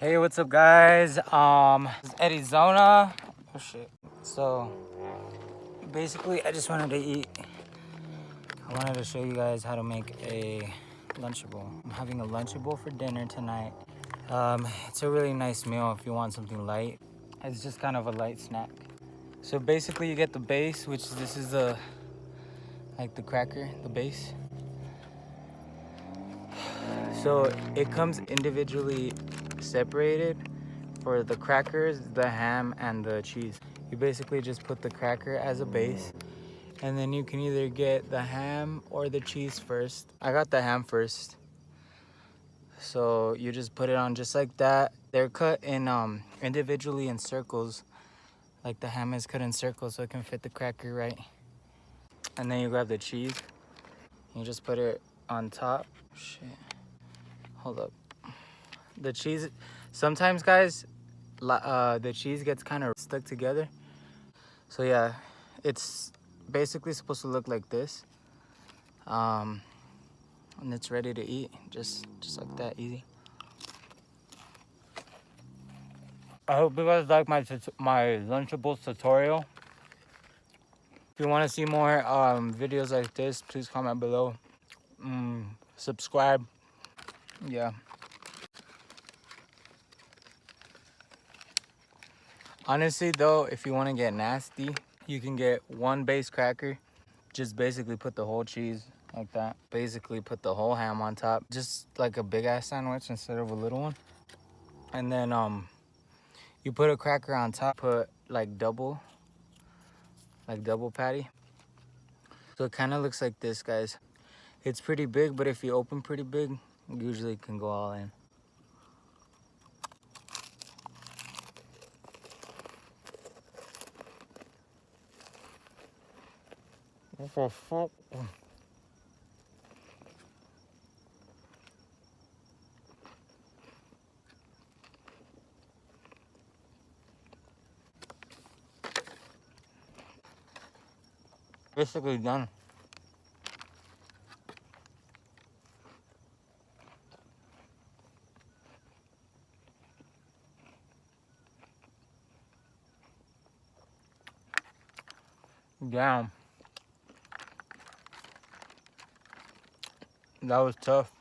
Hey, what's up, guys? This is Arizona. Oh shit. So basically, I just wanted to eat. I wanted to show you guys how to make a lunchable. I'm having a lunchable for dinner tonight. It's a really nice meal if you want something light. It's just kind of a light snack. So basically, you get the base, which this is the cracker, the base. So it comes individually separated for the crackers, the ham, and the cheese. You basically just put the cracker as a base, and then you can either get the ham or the cheese first. I got the ham first. So you just put it on just like that. They're cut in individually in circles. Like the ham is cut in circles so it can fit the cracker right. And then you grab the cheese. You just put it on top. Shit. Hold up. The cheese, sometimes guys, the cheese gets kind of stuck together. So yeah, it's basically supposed to look like this. And it's ready to eat, just like that, easy. I hope you guys like my Lunchables tutorial. If you want to see more videos like this, please comment below. Subscribe. Yeah. Honestly though, if you want to get nasty, you can get one base cracker. Just basically put the whole cheese like that. Basically put the whole ham on top. Just like a big ass sandwich instead of a little one. And then you put a cracker on top, put like double patty. So it kind of looks like this, guys. It's pretty big, but if you open pretty big, usually can go all in. What the fuck? Basically done. Damn. That was tough.